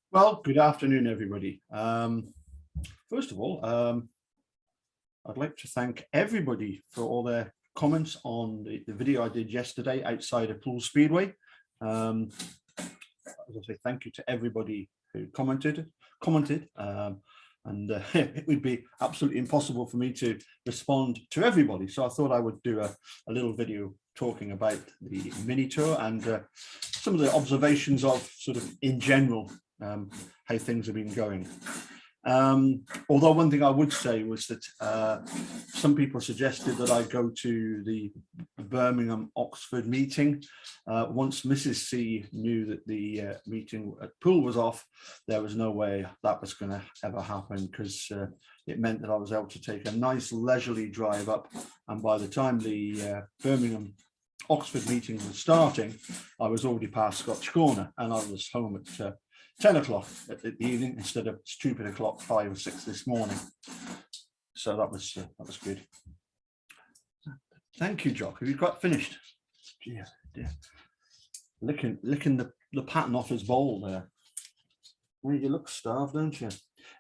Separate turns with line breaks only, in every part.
Well, good afternoon, everybody. First of all, I'd like to thank everybody for all their comments on the video I did yesterday outside of Poole Speedway. As I say, thank you to everybody who commented. It would be absolutely impossible for me to respond to everybody. So I thought I would do a little video talking about the mini tour and some of the observations of sort of in general how things have been going. Although one thing I would say was that some people suggested that I go to the Birmingham Oxford meeting. Once Mrs. C knew that the meeting at Poole was off, there was no way that was going to ever happen, because it meant that I was able to take a nice leisurely drive up, and by the time the Birmingham Oxford meeting was starting, I was already past Scotch Corner and I was home at 10 o'clock at the evening instead of stupid o'clock 5 or 6 this morning. So that was good. Thank you, Jock. Have you got finished? Dear. Licking the pattern off his bowl there. Well, you look starved, don't you?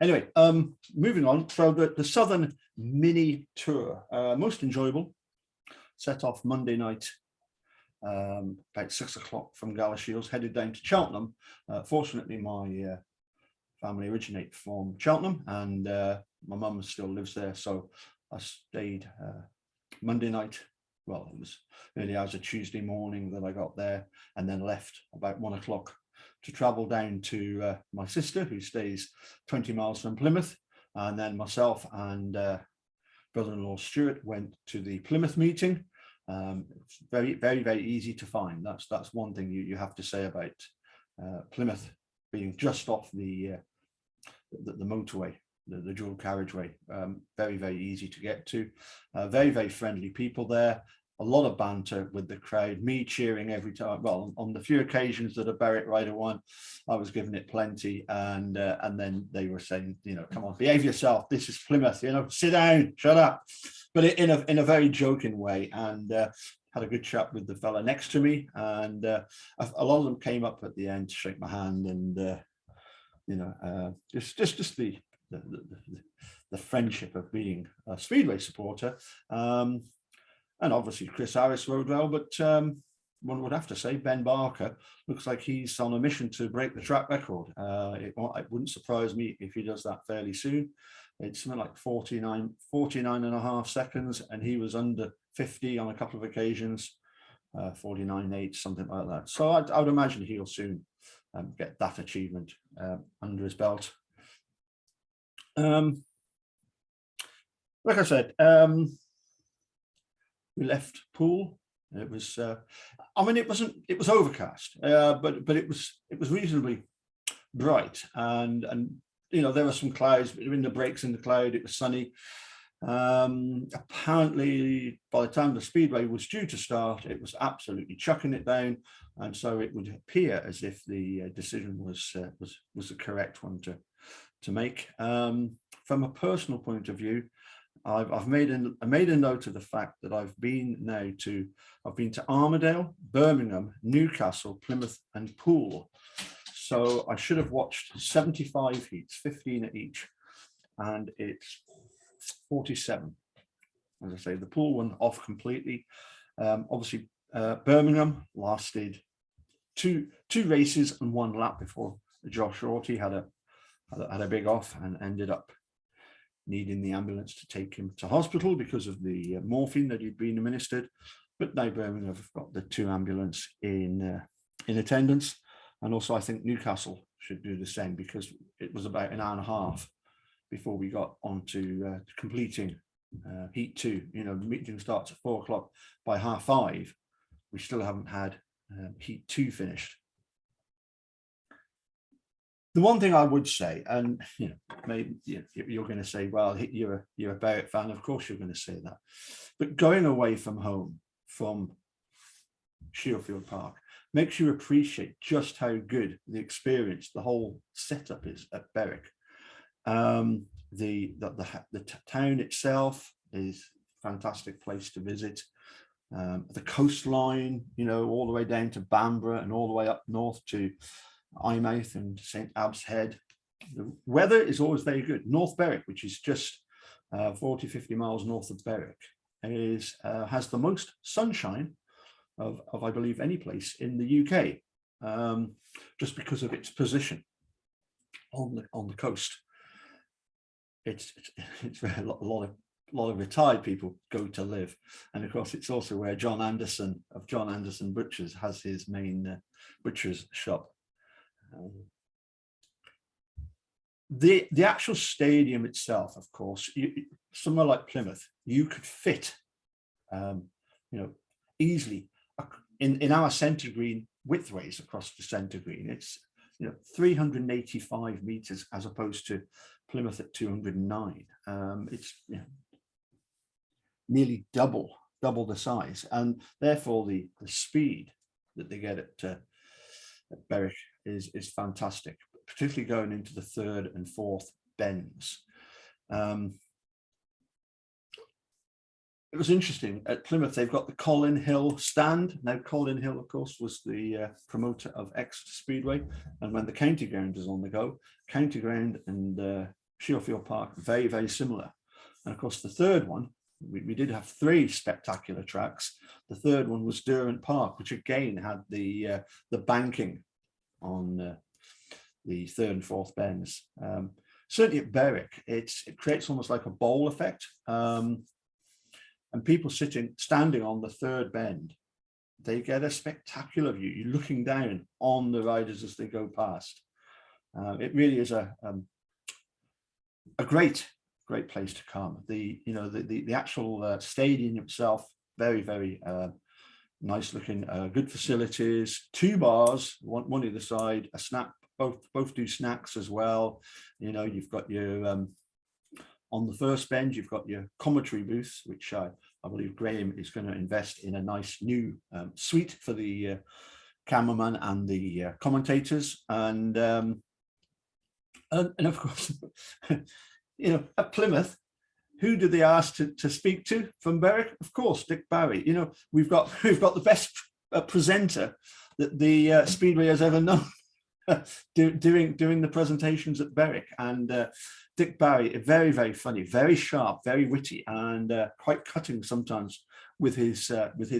Anyway, moving on. So the Southern Mini Tour, most enjoyable. Set off Monday night about 6 o'clock from Galashiels, headed down to Cheltenham. Fortunately, my family originate from Cheltenham, and my mum still lives there, so I stayed Monday night. Well, it was early hours of Tuesday morning that I got there, and then left about 1 o'clock to travel down to my sister, who stays 20 miles from Plymouth, and then myself and brother-in-law Stuart went to the Plymouth meeting. It's very easy to find. That's one thing you have to say about Plymouth being just off the motorway, the dual carriageway. Very easy to get to. Very friendly people there. A lot of banter with the crowd, me cheering every time. Well, on the few occasions that a Berwick rider won, I was giving it plenty, and then they were saying, come on, behave yourself. This is Plymouth, sit down, shut up. But in a very joking way, and had a good chat with the fella next to me, and a lot of them came up at the end to shake my hand, and just the friendship of being a Speedway supporter. And obviously Chris Harris rode well, but one would have to say Ben Barker looks like he's on a mission to break the track record. It wouldn't surprise me if he does that fairly soon. It's something like 49 and a half seconds, and he was under 50 on a couple of occasions, 49.8, something like that. So I would imagine he'll soon get that achievement under his belt. Like I said, we left Poole. It was, it was overcast, but it was reasonably bright, and there were some clouds, but in the breaks in the cloud, it was sunny. Apparently, by the time the Speedway was due to start, it was absolutely chucking it down, and so it would appear as if the decision was the correct one to make. From a personal point of view, I've made a note of the fact that I've been to Armadale, Birmingham, Newcastle, Plymouth, and Poole. So I should have watched 75 heats, 15 at each, and it's 47. As I say, the Poole one off completely. Obviously, Birmingham lasted two races and 1 lap before Josh Shorty had a big off and ended up needing the ambulance to take him to hospital because of the morphine that he'd been administered. But now Birmingham have got the 2 ambulance in attendance, and also I think Newcastle should do the same, because it was about an hour and a half before we got on to completing heat 2. The meeting starts at 4 o'clock. By 5:30, we still haven't had heat 2 finished. The one thing I would say, and maybe you're going to say, well, you're a Berwick fan, of course you're going to say that, but going away from home, from Shieldfield Park, makes you appreciate just how good the experience, the whole setup is at Berwick. The town itself is a fantastic place to visit. The coastline, all the way down to Bamborough and all the way up north to Eyemouth and St. Abbs Head. The weather is always very good. North Berwick, which is just 40, 50 miles north of Berwick, has the most sunshine of I believe any place in the UK, just because of its position on the coast. It's where a lot of retired people go to live, and of course it's also where John Anderson of John Anderson Butchers has his main butcher's shop. The actual stadium itself, of course, somewhere like Plymouth, you could fit, easily in our centre green widthways across the centre green. It's 385 meters as opposed to Plymouth at 209. It's nearly double the size, and therefore the speed that they get at Berwick is fantastic, particularly going into the third and fourth bends. It was interesting at Plymouth. They've got the Colin Hill stand. Now, Colin Hill, of course, was the promoter of Exeter Speedway, and when the county ground is on the go, county ground and Shielfield Park, very, very similar. And of course, the third one, we did have 3 spectacular tracks. The third one was Derwent Park, which again had the banking on the third and fourth bends. Certainly at Berwick, it creates almost like a bowl effect. And people standing on the third bend, they get a spectacular view. You're looking down on the riders as they go past. It really is a great place to come. The actual stadium itself, very, very nice looking, good facilities, 2 bars, one either side, a snack, both do snacks as well. You've got your on the first bend, you've got your commentary booth, which I believe Graham is going to invest in a nice new suite for the cameraman and the commentators, and of course, at Plymouth, who did they ask to speak to from Berwick? Of course, Dick Barry. We've got the best presenter that the Speedway has ever known, doing the presentations at Berwick, and Dick Barry, very, very funny, very sharp, very witty, and quite cutting sometimes with his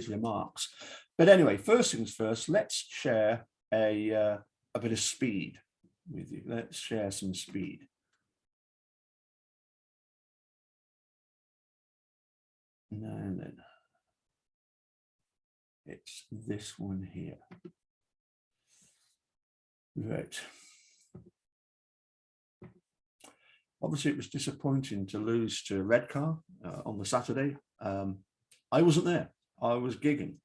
remarks. But anyway, first things first, let's share a bit of speed with you. Let's share some speed. And then it's this one here. Right. Obviously, it was disappointing to lose to Redcar on the Saturday. I wasn't there. I was gigging.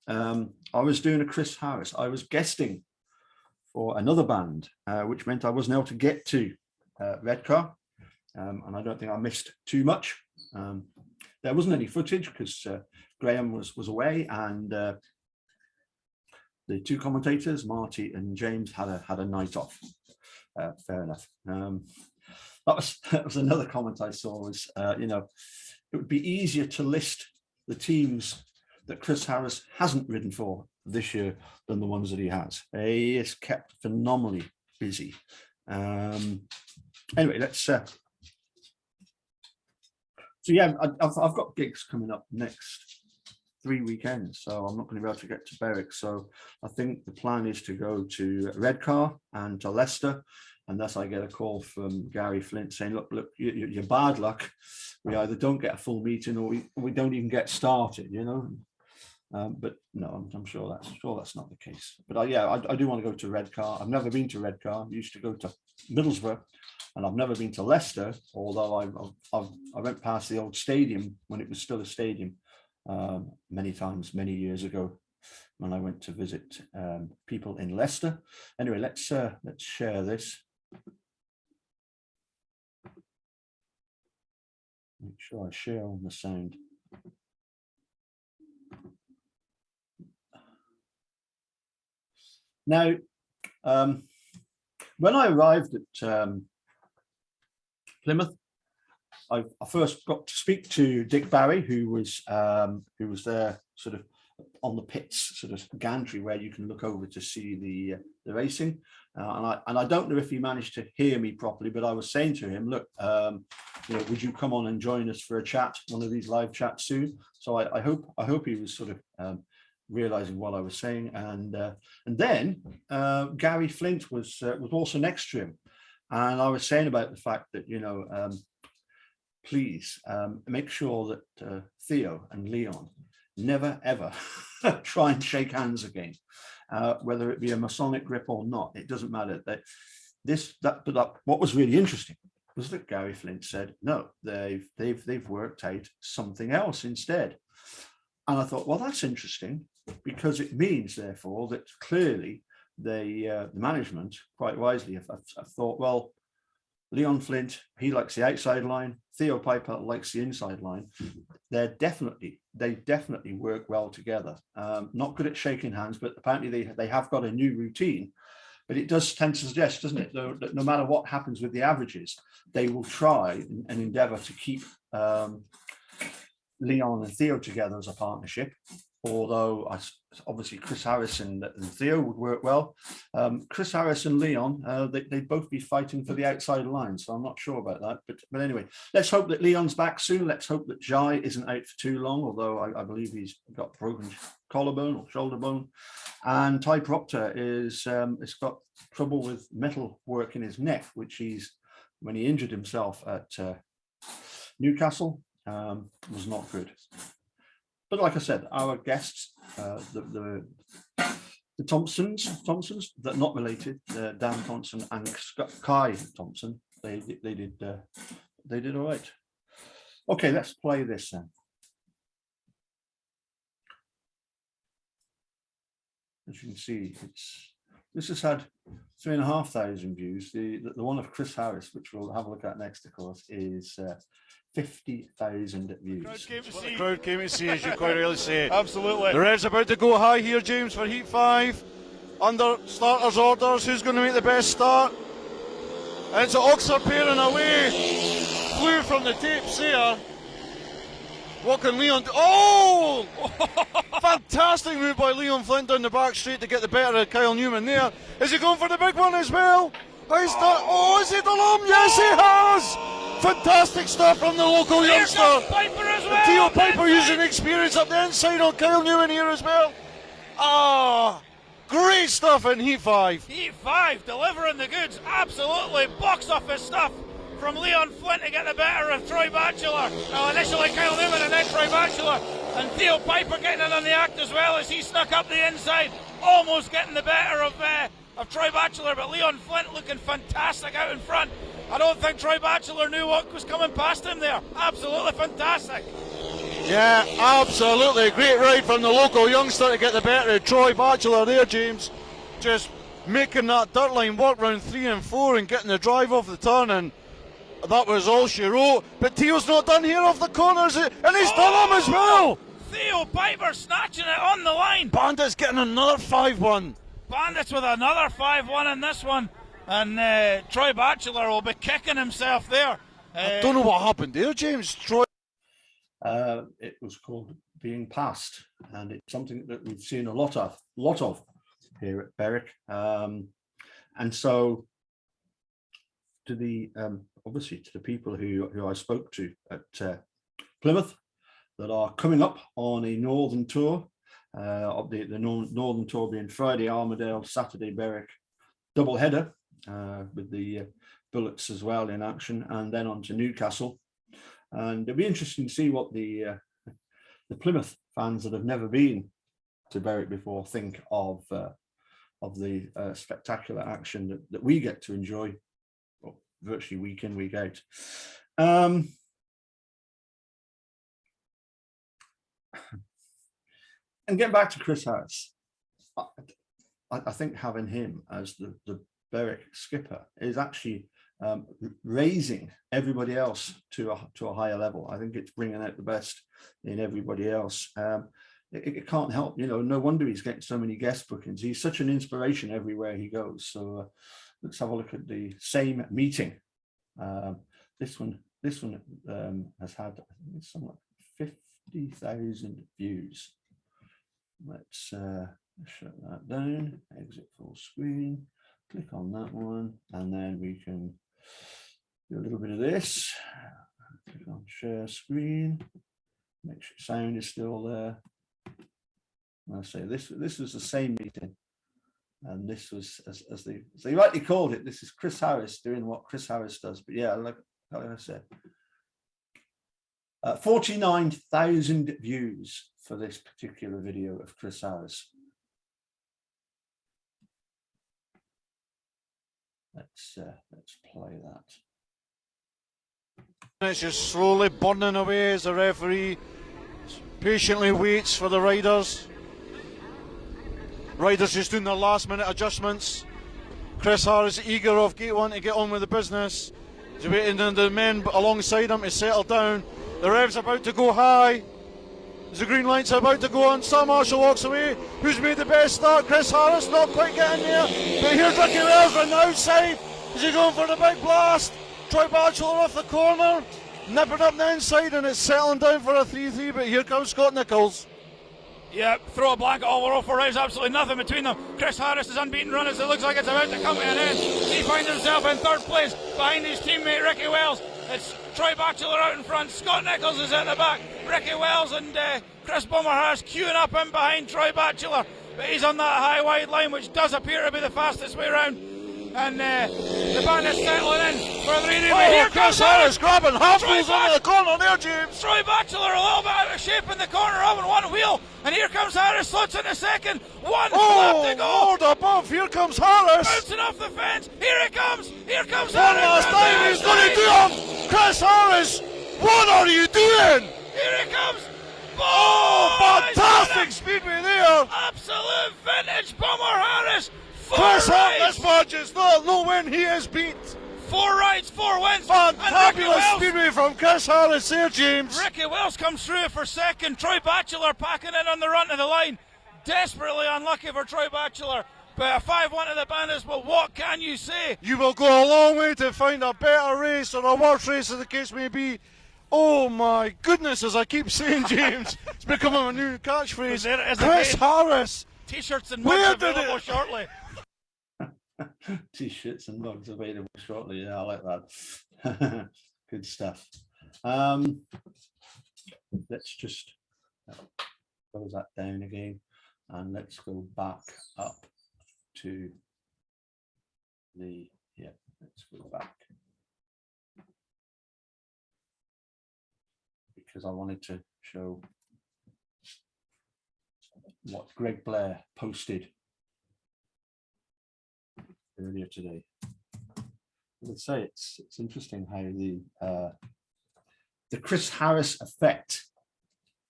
I was doing a Chris Harris. I was guesting for another band, which meant I wasn't able to get to Redcar. And I don't think I missed too much. There wasn't any footage because Graham was away, and the 2 commentators, Marty and James, had a night off. Fair enough. That was another comment I saw, was it would be easier to list the teams that Chris Harris hasn't ridden for this year than the ones that he has. He is kept phenomenally busy. Anyway, let's so yeah, I've got gigs coming up next 3 weekends, so I'm not going to be able to get to Berwick. So I think the plan is to go to Redcar and to Leicester, unless I get a call from Gary Flint saying, look, you're bad luck. We either don't get a full meeting or we don't even get started, but no, I'm sure that's not the case. But I do want to go to Redcar. I've never been to Redcar. I used to go to Middlesbrough, and I've never been to Leicester, although I went past the old stadium when it was still a stadium many times, many years ago, when I went to visit people in Leicester. Anyway, let's share this. Make sure I share on the sound. Now, when I arrived at Plymouth, I first got to speak to Dick Barry, who was there sort of on the pits, sort of gantry where you can look over to see the racing. And I don't know if he managed to hear me properly, but I was saying to him, look, would you come on and join us for a chat, one of these live chats soon? So I hope he was sort of realizing what I was saying. And then Gary Flint was also next to him, and I was saying about the fact that please make sure that Theo and Leon never ever try and shake hands again, whether it be a Masonic grip or not. It doesn't matter. But what was really interesting was that Gary Flint said no, they've worked out something else instead. And I thought, well, that's interesting, because it means, therefore, that clearly the management, quite wisely, have thought, well, Leon Flint, he likes the outside line. Theo Piper likes the inside line. They definitely work well together. Not good at shaking hands, but apparently they have got a new routine. But it does tend to suggest, doesn't it, that no matter what happens with the averages, they will try and endeavour to keep Leon and Theo together as a partnership. Although obviously Chris Harris and Theo would work well. Chris Harris and Leon, they'd both be fighting for the outside line, so I'm not sure about that. But anyway, let's hope that Leon's back soon. Let's hope that Jai isn't out for too long, although I believe he's got broken collarbone or shoulder bone. And Ty Proctor has got trouble with metal work in his neck, which when he injured himself at Newcastle, was not good. But like I said, our guests, the Thompsons, that not related, Dan Thompson and Kai Thompson, they did all right. Okay, let's play this then. As you can see, this has had 3,500 views. The one of Chris Harris, which we'll have a look at next, of course, is 50,000 views.
The crowd came to see, as you quite rightly say.
Absolutely.
The red's about to go high here, James, for Heat 5. Under starters' orders, who's going to make the best start? And it's an Oxford pairing away. Flew from the tapes there. What can Leon do? Oh! Fantastic move by Leon Flint down the back straight to get the better of Kyle Newman there. Is he going for the big one as well? Is he the lump? Yes, he has! Fantastic stuff from the local youngster.
Piper as well.
Theo Piper using experience up the inside on Kyle Newman here as well. Great stuff in Heat 5.
Heat 5 delivering the goods. Absolutely box office stuff from Leon Flint to get the better of Troy Batchelor. Initially Kyle Newman and then Troy Batchelor. And Theo Piper getting in on the act as well as he snuck up the inside, almost getting the better of Troy Batchelor, but Leon Flint looking fantastic out in front. I don't think Troy Batchelor knew what was coming past him there. Absolutely fantastic.
Yeah, absolutely. Great ride from the local youngster to get the better of Troy Batchelor there, James. Just making that dirt line work round 3 and 4 and getting the drive off the turn, and that was all she wrote. But Theo's not done here off the corners, and he's done them as well.
Theo Piper snatching it on the line.
Bandits getting another 5-1.
Bandits with another 5-1 in this one. And Troy Batchelor will be kicking himself there.
I don't know what happened there, James. Troy.
It was called being passed, and it's something that we've seen a lot of here at Berwick. And so to the obviously to the people who I spoke to at Plymouth that are coming up on a northern tour, of the northern tour being Friday Armadale, Saturday Berwick, double header with the Bullets as well in action, and then on to Newcastle. And it'll be interesting to see what the Plymouth fans that have never been to Berwick before think of the spectacular action that we get to enjoy, well, virtually week in, week out. And getting back to Chris Harris, I think having him as the Berwick skipper is actually raising everybody else to a higher level. I think it's bringing out the best in everybody else. It can't help, no wonder he's getting so many guest bookings. He's such an inspiration everywhere he goes. So let's have a look at the same meeting. This one has had somewhat 50,000 views. Let's shut that down, exit full screen. click on that one, and then we can do a little bit of this. Click on share screen, make sure sound is still there. And I say this was the same meeting, and this was as they rightly called it. This is Chris Harris doing what Chris Harris does. But yeah, like I said, 49,000 views for this particular video of Chris Harris. Let's play that.
It's just slowly burning away as the referee patiently waits for the riders. Riders just doing their last minute adjustments. Chris Harris eager off gate one to get on with the business. He's waiting on the men alongside him to settle down. The rev's about to go high. As the green light's about to go on, Sam Marshall walks away. Who's made the best start? Chris Harris, not quite getting there. But here's Ricky Wells on the outside. Is he going for the big blast? Troy Batchelor off the corner, nipping up the inside, and it's settling down for a 3-3, but here comes Scott Nichols.
Yeah, throw a blanket all over for There's absolutely nothing between them. Chris Harris' unbeaten run as it looks like it's about to come to an end. He finds himself in third place behind his teammate Ricky Wells. It's Troy Batchelor out in front, Scott Nichols is at the back, Ricky Wells and Chris Bummer Harris queuing up in behind Troy Batchelor, but he's on that high wide line which does appear to be the fastest way round. And the Bandits settling in for a 3-3.
Oh, here Chris Harris grabbing half-wheels into the corner there, James.
Troy Batchelor a little bit out of shape in the corner of one wheel, and here comes Harris, slots in a second. One lap to go.
Lord above, here comes Harris.
Bouncing off the fence. Here it comes. Here comes
One
Harris.
last time, he's going to do him. Chris Harris, what are you doing?
Here it comes.
Oh, fantastic speedway there.
Absolute vintage Bummer Harris.
Chris Harris margins, no win, he is beat.
4 rides, 4 wins.
Fabulous speedway from Chris Harris there, James.
Ricky Wells comes through for second. Troy Batchelor packing in on the run to the line. Desperately unlucky for Troy Batchelor. But a 5-1 to the Bandits, but what can you say?
You will go a long way to find a better race or a worse race, as the case may be. Oh my goodness, as I keep saying, James, it's becoming a new catchphrase. Chris Harris.
T-shirts and mugs available shortly.
T-shirts and mugs available shortly. Yeah, I like that. Good stuff. Let's just close that down again, and let's go back up to the. Yeah, let's go back because I wanted to show what Greg Blair posted earlier today. I would say it's interesting how the Chris Harris effect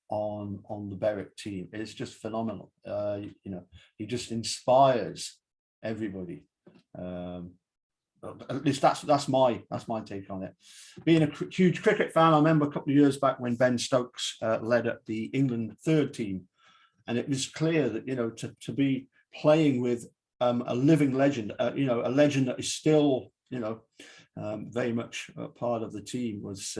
on the Berwick team is just phenomenal. You know, he just inspires everybody. At least that's my take on it. Being a huge cricket fan, I remember a couple of years back when Ben Stokes led up the England third team, and it was clear that, you know, to be playing with a living legend, you know, a legend that is still, you know, very much a part of the team, was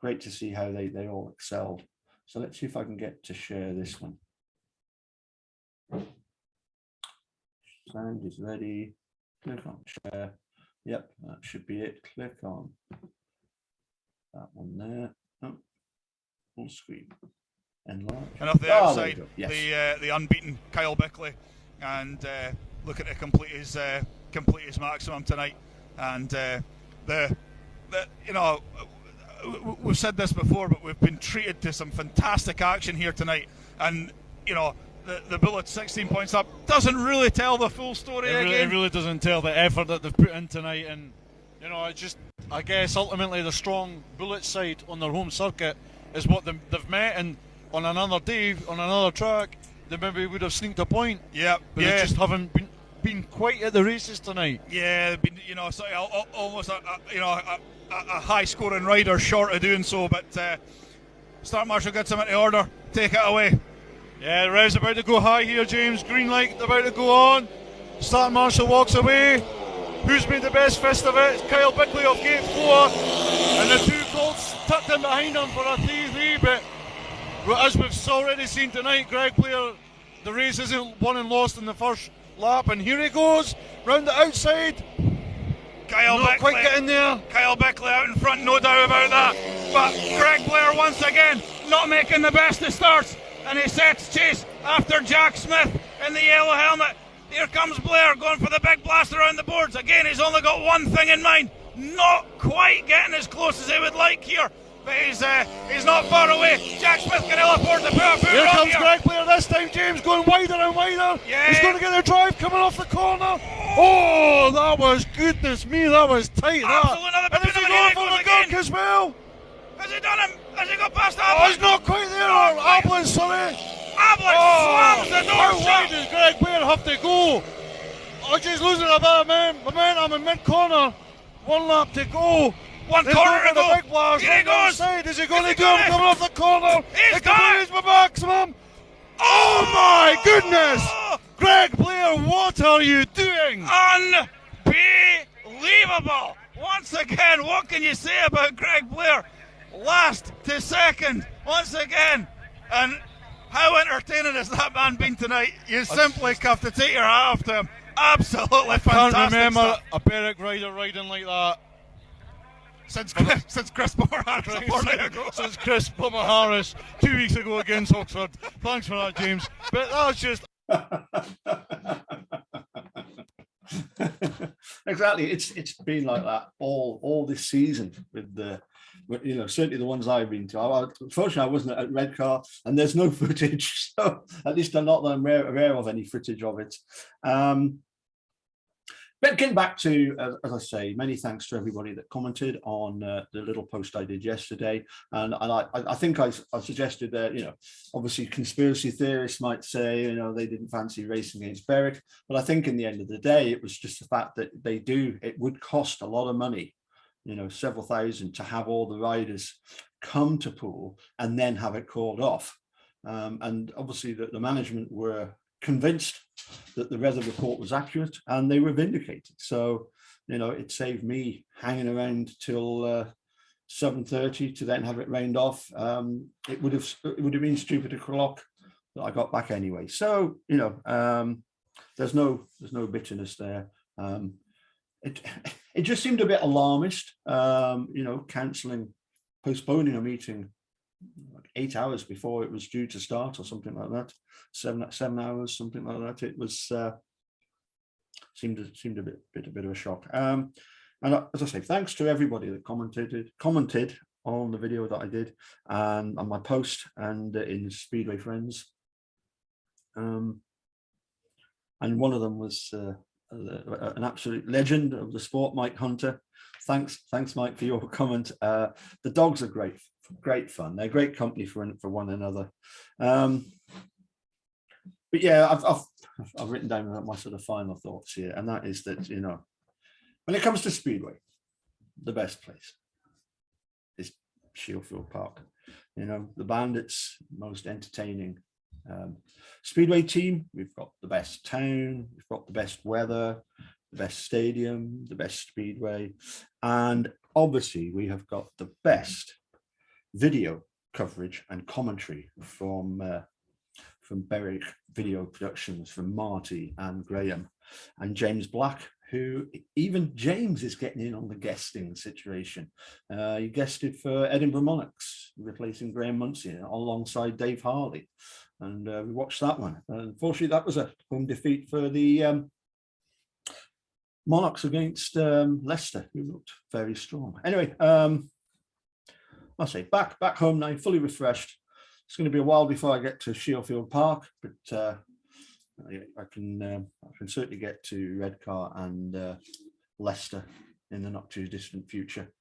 great to see how they all excelled. So let's see if I can get to share this one. Sound is ready. Click on share. Yep, that should be it. Click on that one there. Oh, full screen. Enlarge.
And off the outside,
yes.
the unbeaten Kyle Bickley, and looking to complete his maximum tonight. And the you know, we've said this before, but we've been treated to some fantastic action here tonight. And you know, the Bullet 16 points up doesn't really tell the full story.
It really doesn't tell the effort that they've put in tonight. And you know, I guess ultimately the strong Bullet side on their home circuit is what they've met, and on another day, on another track, they maybe would have sneaked a point.
Yeah,
but they just haven't been quite at the races tonight.
Yeah, they've been, you know, so almost a high scoring rider short of doing so. But Start Marshall gets him into order. Take it away.
Yeah, the rev's about to go high here, James. Green light about to go on. Start Marshall walks away. Who's made the best fist of it? It's Kyle Bickley off gate 4, and the two Colts tucked in behind him for a 3-3. But as we've already seen tonight, Greg Blair, the race isn't won and lost in the first
lap, and here he goes round the outside.
Kyle
Not
Bickley,
quite getting there.
Kyle Bickley out in front, no doubt about that. But Greg Blair once again not making the best of starts, and he sets chase after Jack Smith in the yellow helmet. Here comes Blair going for the big blast around the boards. Again, he's only got one thing in mind. Not quite getting as close as he would like here. But he's not far away. Jack Smith can ill afford to put a foot
Here
wrong
comes
here.
Greg Blair this time, James, going wider and wider.
Yeah.
He's going to get the drive coming off the corner. Oh, that was, goodness me, that was tight.
Absolutely
That.
another
And is he
bit
going
of
for
a
the
again.
gunk as well?
Has he done him? Has he got past
Oh,
Ablin?
he's not quite there.
Not quite.
Ablin, sorry.
Ablin slams the door
How wide
shut.
does Greg Blair have to go? Oh, she's losing a bit of momentum in mid-corner. 1 lap to go.
One
He's
corner
going
to
for
go.
the big blast.
Here he
right down
goes.
the side. Is he going
Is
to
he
do
gonna-
it coming off the corner?
He's
It
got
could
it.
be my maximum. Oh my goodness! Greg Blair, what are you doing?
Unbelievable! Once again, what can you say about Greg Blair? Last to second, once again. And how entertaining has that man been tonight? You simply have to take your hat off to him. Absolutely fantastic
Can't remember
stuff.
a Berwick rider riding like that.
Since Chris Moore had a fortnight ago.
Since Chris Plymouth Harris 2 weeks ago against Oxford. Thanks for that, James. But that was just
Exactly. It's been like that all this season with certainly the ones I've been to. Unfortunately, I wasn't at Redcar, and there's no footage, so at least I'm not that I'm aware of any footage of it. But getting back to, as I say, many thanks to everybody that commented on the little post I did yesterday. And I think I suggested that, obviously conspiracy theorists might say, they didn't fancy racing against Berwick. But I think in the end of the day, it was just the fact that it would cost a lot of money, several thousand, to have all the riders come to Poole and then have it called off. And obviously the management were convinced that the weather report was accurate, and they were vindicated. So, it saved me hanging around till 7:30 to then have it rained off. It would have been stupid o'clock that I got back anyway. So, there's no bitterness there. It just seemed a bit alarmist, postponing a meeting like 8 hours before it was due to start, or something like that. 7 hours, something like that. It was seemed a bit of a shock. And as I say, thanks to everybody that commented on the video that I did, and on my post, and in Speedway Friends. And one of them was an absolute legend of the sport, Mike Hunter. Thanks, Mike, for your comment. The dogs are great fun. They're great company for one another. But yeah, I've written down my sort of final thoughts here, and that is that, when it comes to Speedway, the best place is Shieldfield Park. The Bandits, most entertaining Speedway team. We've got the best town, we've got the best weather, the best stadium, the best Speedway, and obviously we have got the best video coverage and commentary from Berwick Video Productions, from Marty and Graham and James Black, who even James is getting in on the guesting situation. He guested for Edinburgh Monarchs, replacing Graham Muncie alongside Dave Harley. And we watched that one. Unfortunately, that was a home defeat for the Monarchs against Leicester, who looked very strong. Anyway, I'll say back home now, fully refreshed. It's going to be a while before I get to Shieldfield Park, but I can certainly get to Redcar and Leicester in the not too distant future.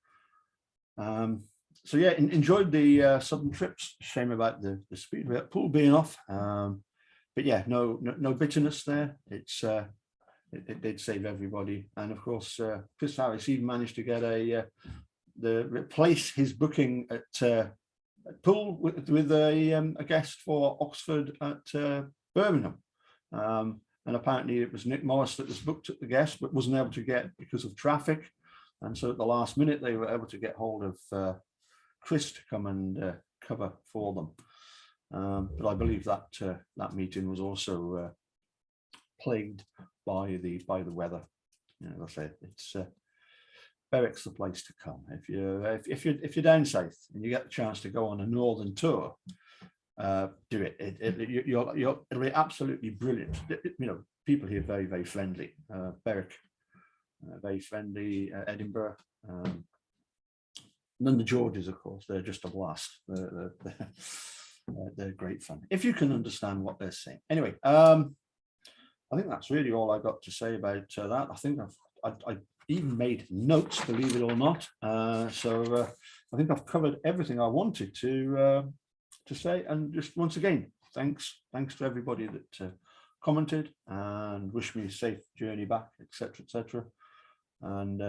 So yeah, enjoyed the southern trips. Shame about the Speedway at Poole being off, but yeah, no bitterness there. It did save everybody, and of course, Chris Harris even managed to get replace his booking at Poole with a guest for Oxford at Birmingham. And apparently it was Nick Morris that was booked at the guest, but wasn't able to get because of traffic. And so at the last minute, they were able to get hold of Chris to come and cover for them. But I believe that that meeting was also plagued by the weather. You know, as I say, it's Berwick's the place to come if you're down south and you get the chance to go on a northern tour. Do it. It'll be absolutely brilliant. You know, people here very, very friendly. Berwick, very friendly. Edinburgh. And then the Georges, of course, they're just a blast. They're great fun if you can understand what they're saying. Anyway, I think that's really all I got to say about that. I think I even made notes, believe it or not. So I think I've covered everything I wanted to say. And just once again, thanks to everybody that commented and wished me a safe journey back, etc., etc. And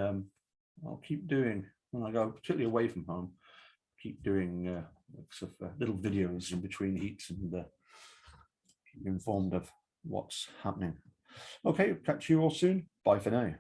I'll keep doing, when I go, particularly away from home, keep doing sort of little videos in between heats and keep you informed of what's happening. Okay, catch you all soon. Bye for now.